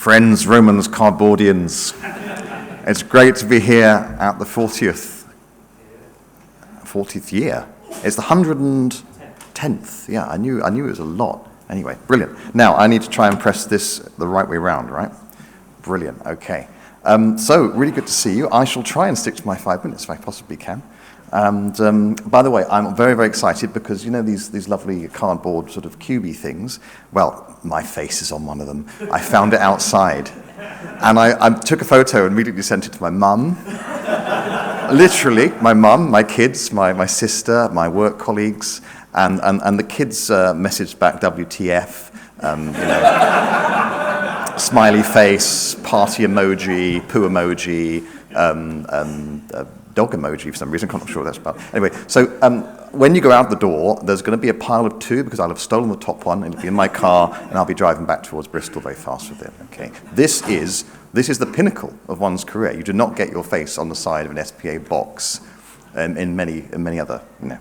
Friends, Romans, Cardboardians, it's great to be here at the 40th year. It's the 110th. Yeah, I knew it was a lot. Anyway, brilliant. Now, I need to try and press this the right way around, right? Brilliant, okay. So, really good to see you. I shall try and stick to my 5 minutes if I possibly can. And by the way, I'm very, very excited because, you know, these lovely cardboard sort of cubey things, well, my face is on one of them. I found it outside. And I took a photo and immediately sent it to my mum. Literally, my mum, my kids, my sister, my work colleagues, and the kids messaged back WTF, you know, smiley face, party emoji, poo emoji, dog emoji for some reason, I'm not sure what that's about. Anyway, so when you go out the door, there's going to be a pile of 2 because I'll have stolen the top one, it'll be in my car, and I'll be driving back towards Bristol very fast with it, okay? This is the pinnacle of one's career. You do not get your face on the side of an SPA box in many other, you know,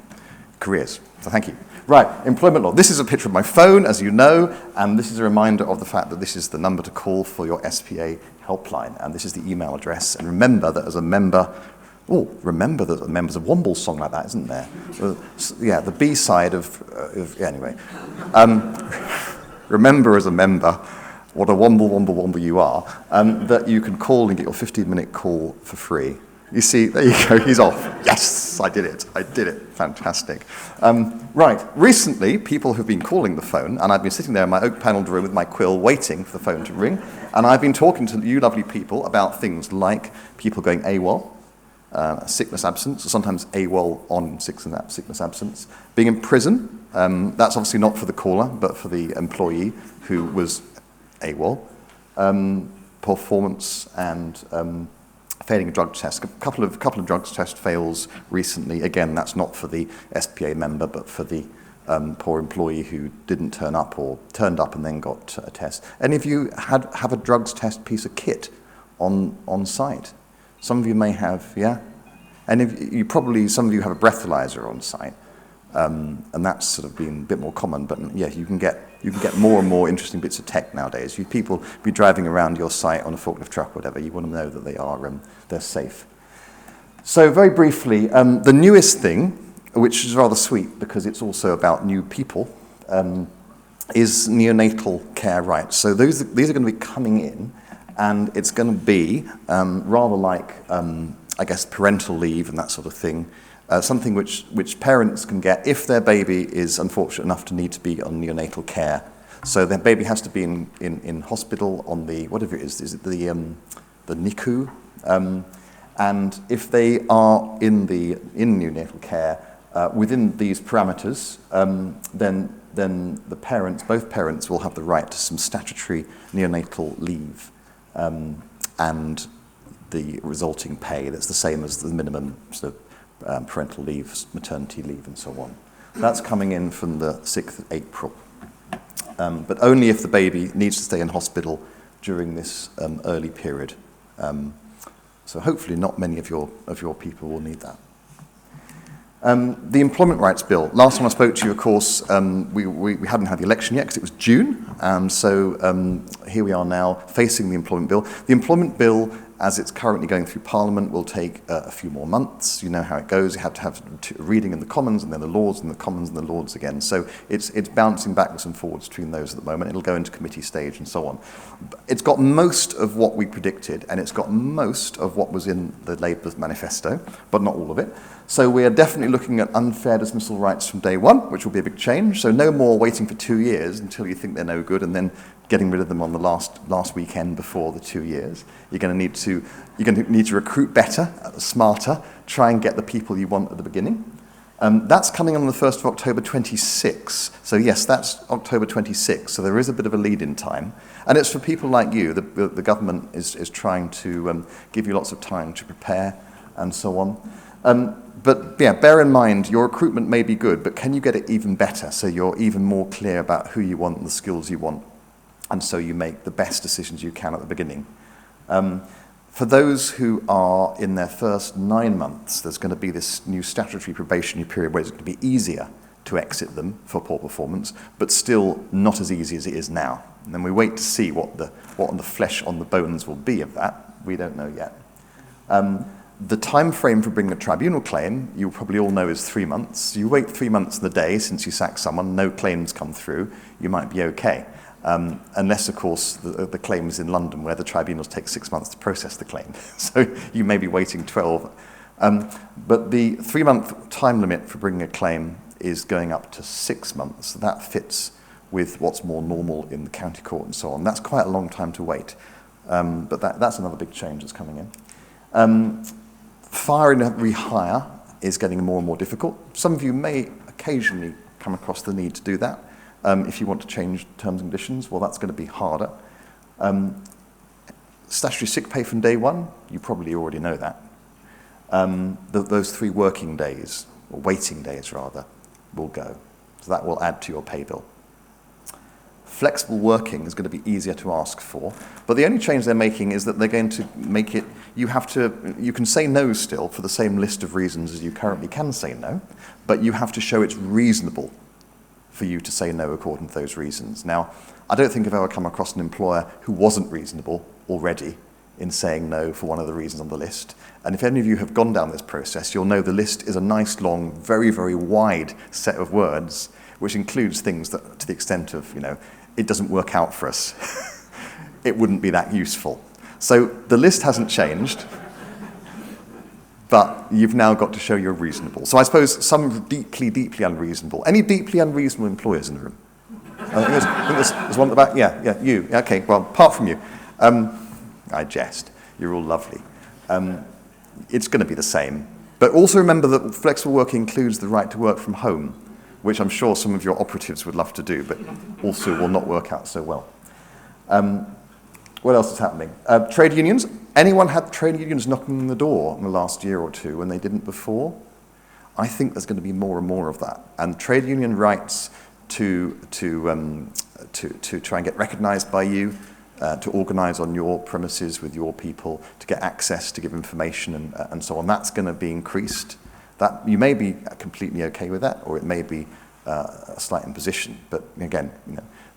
careers. So thank you. Right, employment law. This is a picture of my phone, as you know, and this is a reminder of the fact that this is the number to call for your SPA helpline, and this is the email address. And remember that as a member, remember that the members of Womble's song like that, isn't there? Yeah, the B side of anyway. Remember as a member what a Womble you are, that you can call and get your 15-minute call for free. You see, there you go, he's off. Yes, I did it, fantastic. Right, recently, people have been calling the phone, and I've been sitting there in my oak-panelled room with my quill waiting for the phone to ring, and I've been talking to you lovely people about things like people going AWOL, sickness absence, or sometimes AWOL on sickness absence, being in prison, that's obviously not for the caller, but for the employee who was AWOL, performance and failing a drug test. A couple of drug test fails recently. Again, that's not for the SPA member, but for the poor employee who didn't turn up or turned up and then got a test. Any of you have a drugs test piece of kit on site? Some of you may have, yeah? And some of you have a breathalyzer on site. And that's sort of been a bit more common, but yeah, you can get more and more interesting bits of tech nowadays. You people be driving around your site on a forklift truck or whatever, you want to know that they're safe. So very briefly, the newest thing, which is rather sweet because it's also about new people, is neonatal care rights. So these are going to be coming in, and it's going to be rather like, I guess, parental leave and that sort of thing. Something which parents can get if their baby is unfortunate enough to need to be on neonatal care. So their baby has to be in hospital on the, whatever it is it the NICU? And if they are in neonatal care within these parameters, then the parents, both parents, will have the right to some statutory neonatal leave and the resulting pay that's the same as the minimum sort of parental leave, maternity leave, and so on. That's coming in from the 6th of April. But only if the baby needs to stay in hospital during this early period. So hopefully not many of your people will need that. The Employment Rights Bill. Last time I spoke to you, of course, we hadn't had the election yet because it was June. So here we are now facing the Employment Bill. The Employment Bill, as it's currently going through Parliament, will take a few more months. You know how it goes. You have to have a reading in the Commons, and then the Lords, and the Commons, and the Lords again. So it's bouncing backwards and forwards between those at the moment. It'll go into committee stage and so on. It's got most of what we predicted, and it's got most of what was in the Labour manifesto, but not all of it. So we are definitely looking at unfair dismissal rights from day one, which will be a big change. So no more waiting for 2 years until you think they're no good, and then getting rid of them on the last weekend before the 2 years. You're going to need to recruit better, smarter, try and get the people you want at the beginning. That's coming on the 1st of October 26. So yes, that's October 26. So there is a bit of a lead-in time. And it's for people like you. The government is trying to give you lots of time to prepare and so on. But yeah, bear in mind, your recruitment may be good, but can you get it even better so you're even more clear about who you want and the skills you want, and so you make the best decisions you can at the beginning. For those who are in their first 9 months, there's going to be this new statutory probationary period where it's going to be easier to exit them for poor performance, but still not as easy as it is now. And then we wait to see what on the flesh on the bones will be of that. We don't know yet. The time frame for bringing a tribunal claim, you probably all know, is 3 months. You wait 3 months in the day since you sack someone, no claims come through, you might be okay. Unless, of course, the claim is in London, where the tribunals take 6 months to process the claim. So you may be waiting 12. But the 3-month time limit for bringing a claim is going up to 6 months. That fits with what's more normal in the county court and so on. That's quite a long time to wait. But that's another big change that's coming in. Firing a rehire is getting more and more difficult. Some of you may occasionally come across the need to do that. If you want to change terms and conditions, well, that's going to be harder. Statutory sick pay from day one, you probably already know that. Those 3 working days, or waiting days rather, will go. So that will add to your pay bill. Flexible working is going to be easier to ask for, but the only change they're making is that they're going to make it, you can say no still for the same list of reasons as you currently can say no, but you have to show it's reasonable for you to say no according to those reasons. Now, I don't think I've ever come across an employer who wasn't reasonable already in saying no for one of the reasons on the list. And if any of you have gone down this process, you'll know the list is a nice, long, very, very wide set of words, which includes things that, to the extent of, it doesn't work out for us. It wouldn't be that useful. So the list hasn't changed, but you've now got to show you're reasonable. So I suppose some deeply, deeply unreasonable. Any deeply unreasonable employers in the room? I think there's one at the back. Yeah, you. Okay, well, apart from you. I jest. You're all lovely. It's going to be the same. But also remember that flexible work includes the right to work from home, which I'm sure some of your operatives would love to do, but also will not work out so well. What else is happening? Trade unions. Anyone had trade unions knocking on the door in the last year or two when they didn't before? I think there's going to be more and more of that. And trade union rights to try and get recognised by you, to organise on your premises with your people, to get access, to give information and so on, that's going to be increased. That you may be completely okay with that, or it may be a slight imposition. But again,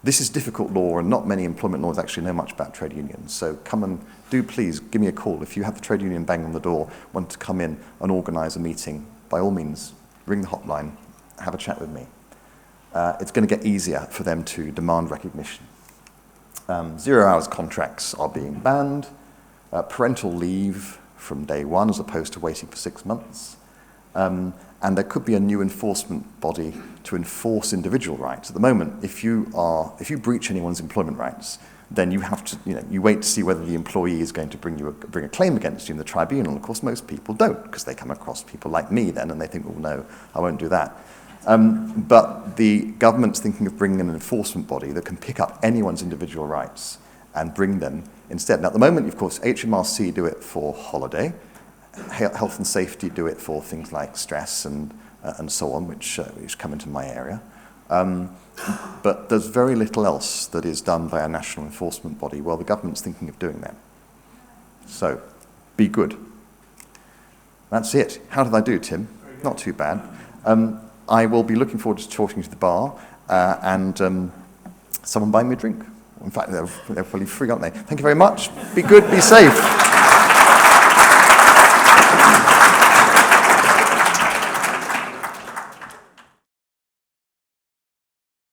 this is difficult law, and not many employment lawyers actually know much about trade unions. So come and please give me a call. If you have the trade union bang on the door, want to come in and organise a meeting, by all means, ring the hotline, have a chat with me. It's going to get easier for them to demand recognition. 0 hours contracts are being banned. Parental leave from day one, as opposed to waiting for 6 months. And there could be a new enforcement body to enforce individual rights. At the moment, if you breach anyone's employment rights, then you have to, you wait to see whether the employee is going to bring a claim against you in the tribunal. Of course, most people don't, because they come across people like me then, and they think, well, no, I won't do that. But the government's thinking of bringing an enforcement body that can pick up anyone's individual rights and bring them instead. Now, at the moment, of course, HMRC do it for holiday. Health and safety do it for things like stress and so on, which come into my area. But there's very little else that is done by a national enforcement body. Well, the government's thinking of doing that. So, be good. That's it. How did I do, Tim? Not too bad. I will be looking forward to talking to the bar and someone buying me a drink. In fact, they're probably free, aren't they? Thank you very much. Be good, be safe.